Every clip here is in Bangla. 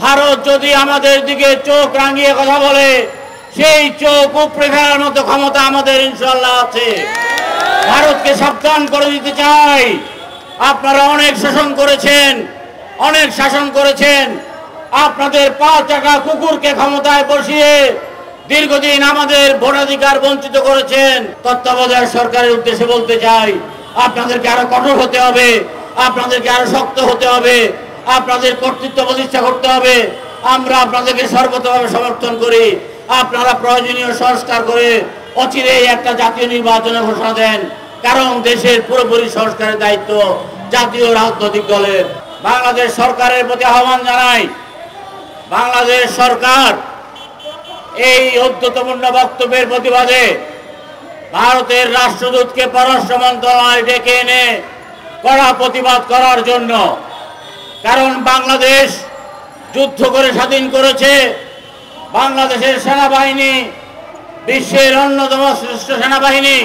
ভারত যদি আমাদের দিকে চোখ রাঙিয়ে কথা বলে সেই চোখ উপড়ে ফেলার মতো ক্ষমতা আমাদের ইনশাআল্লাহ আছে। ভারতকে সাবধান করে দিতে চাই, আপনারা অনেক শাসন করেছেন, আপনাদের পা চাকা কুকুরকে ক্ষমতায় বসিয়ে দীর্ঘদিন আমাদের ভোটাধিকার বঞ্চিত করেছেন। তত্ত্বাবধায়ক সরকারের উদ্দেশ্যে বলতে চাই, আপনাদেরকে আরো কঠোর হতে হবে, আপনাদেরকে আরো শক্ত হতে হবে, আপনাদের কর্তৃত্ব প্রতিষ্ঠা করতে হবে। আমরা আপনাদেরকে সর্বতভাবে সমর্থন করি। আপনারা প্রয়োজনীয় সংস্কার করে অচিরেই একটা জাতীয় নির্বাচনের ঘোষণা দেন, কারণ দেশের পুরোপুরি সংস্কারের দায়িত্ব জাতীয় রাজনৈতিক দলের। বাংলাদেশ সরকারের প্রতি আহ্বান জানাই, বাংলাদেশ সরকার এই ঔদ্ধত্যপূর্ণ বক্তব্যের প্রতিবাদে ভারতের রাষ্ট্রদূতকে পররাষ্ট্র মন্ত্রণালয়ে ডেকে এনে কড়া প্রতিবাদ করার জন্য, কারণ বাংলাদেশ যুদ্ধ করে স্বাধীন করেছে। বাংলাদেশের সেনাবাহিনী বিশ্বের অন্যতম শ্রেষ্ঠ সেনাবাহিনী।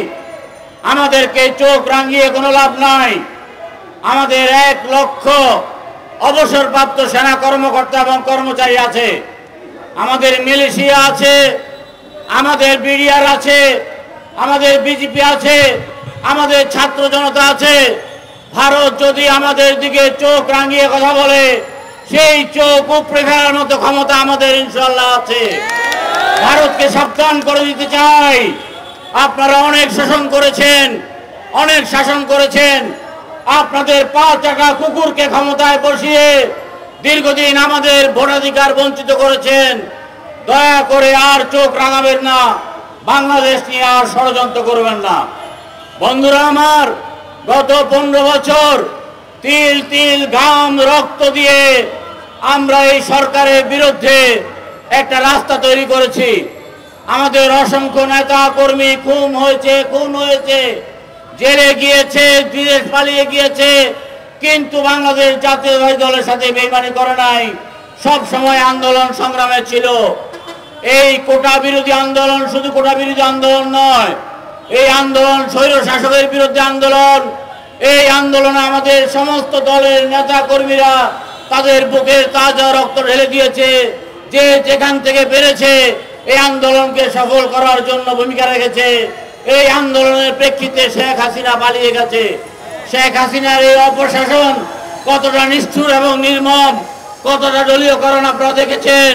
আমাদেরকে চোখ রাঙিয়ে কোনো লাভ নাই। আমাদের 1 লক্ষ অবসরপ্রাপ্ত সেনা কর্মকর্তা এবং কর্মচারী আছে, আমাদের মিলিশিয়া আছে, আমাদের বিডিআর আছে, আমাদের বিজেপি আছে, আমাদের ছাত্র জনতা আছে। ভারত যদি আমাদের দিকে চোখ রাঙিয়ে কথা বলে সেই চোখ উপড়ে ফেলার মতো ক্ষমতা আমাদের ইনশাআল্লাহ আছে। ভারতকে সাবধান করে দিতে চাই, আপনারা অনেক শাসন করেছেন, আপনাদের পা চাকা কুকুরকে ক্ষমতায় বসিয়ে দীর্ঘদিন আমাদের ভোটাধিকার বঞ্চিত করেছেন। দয়া করে আর চোখ রাঙাবেন না, বাংলাদেশ নিয়ে আর ষড়যন্ত্র করবেন না। বন্ধুরা আমার, গত 15 বছর তিল তিল ঘাম রক্ত দিয়ে আমরা এই সরকারের বিরুদ্ধে একটা রাস্তা তৈরি করেছি। আমাদের অসংখ্য নেতা কর্মী খুন হয়েছে, জেলে গিয়েছে, বিদেশ পালিয়ে গিয়েছে, কিন্তু বাংলাদেশ জাতীয়তাবাদী দলের সাথে বেইমানি করে নাই, সব সময় আন্দোলন সংগ্রামে ছিল। এই কোটা বিরোধী আন্দোলন শুধু কোটা বিরোধী আন্দোলন নয়, এই আন্দোলন স্বৈর শাসকের বিরুদ্ধে আন্দোলন। এই আন্দোলনে আমাদের সমস্ত দলের নেতা কর্মীরা তাদের বুকের তাজা রক্ত ঢেলে দিয়েছে, যে যেখান থেকে পেরেছে এই আন্দোলনকে সফল করার জন্য ভূমিকা রেখেছে। এই আন্দোলনের প্রেক্ষিতে শেখ হাসিনা পালিয়ে গেছে। শেখ হাসিনার এই অপশাসন কতটা নিষ্ঠুর এবং নির্মম, কতটা দলীয়করণ আপনারা দেখেছেন,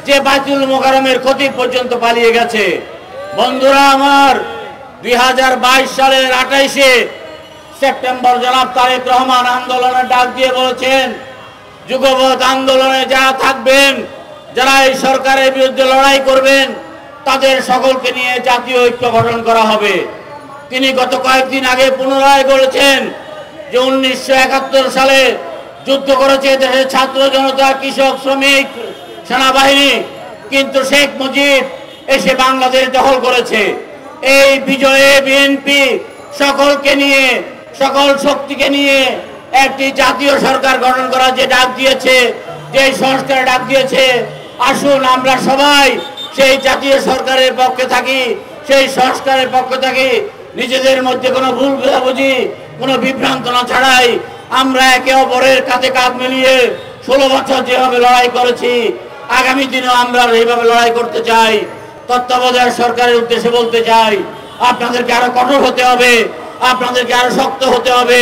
যে বাইতুল মোকাররমের খতিব পর্যন্ত পালিয়ে গেছে। বন্ধুরা আমার, 2022 সালের 28শে সেপ্টেম্বর জনাব তারেক রহমান আন্দোলনের ডাক দিয়ে বলেছেন, যুগপৎ আন্দোলনে যারা থাকবেন, যারা এই সরকারের বিরুদ্ধে লড়াই করবেন, তাদের সকলকে নিয়ে জাতীয় ঐক্য গঠন করা হবে। তিনি গত কয়েকদিন আগে পুনরায় বলেছেন যে 1971 সালে যুদ্ধ করেছে দেশের ছাত্র জনতা, কৃষক, শ্রমিক, সেনাবাহিনী, কিন্তু শেখ মুজিব এসে বাংলাদেশ দখল করেছে। এই বিজয়ে বিএনপি সকলকে নিয়ে, সকল শক্তিকে নিয়ে একটি জাতীয় সরকার গঠন করার যে ডাক দিয়েছে, যে সংস্কারের ডাক দিয়েছে, আসুন আমরা সবাই সেই জাতীয় সরকারের পক্ষে থাকি, সেই সংস্কারের পক্ষে থাকি। নিজেদের মধ্যে কোনো ভুল বোঝাবুঝি, কোনো বিভ্রান্ত না ছাড়াই আমরা একে অপরের কাঁধে কাঁধ মিলিয়ে 16 বছর যেভাবে লড়াই করেছি, আগামী দিনেও আমরা এইভাবে লড়াই করতে চাই। তত্ত্বাবধায়ক সরকারের উদ্দেশ্যে বলতে চাই, আপনাদেরকে আরো কঠোর হতে হবে, আপনাদেরকে আরো শক্ত হতে হবে,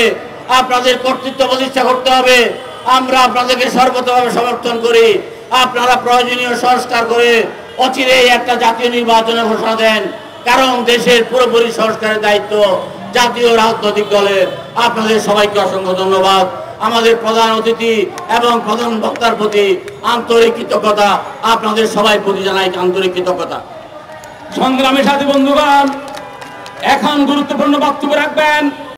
আপনাদের কর্তৃত্ব প্রতিষ্ঠা করতে হবে। আমরা আপনাদেরকে সর্বতভাবে সমর্থন করি। আপনারা প্রয়োজনীয় সংস্কার করে অচিরেই একটা জাতীয় নির্বাচনের ঘোষণা দেন, কারণ দেশের পুরোপুরি সংস্কারের দায়িত্ব জাতীয় রাজনৈতিক দলের। আপনাদের সবাইকে অসংখ্য ধন্যবাদ। আমাদের প্রধান অতিথি এবং প্রধান বক্তার প্রতি আন্তরিক কৃতজ্ঞতা, আপনাদের সবাই প্রতি জানাই আন্তরিক কৃতজ্ঞতা। সংগ্রামী সাথী বন্ধুগণ, এখন গুরুত্বপূর্ণ বক্তব্য রাখবেন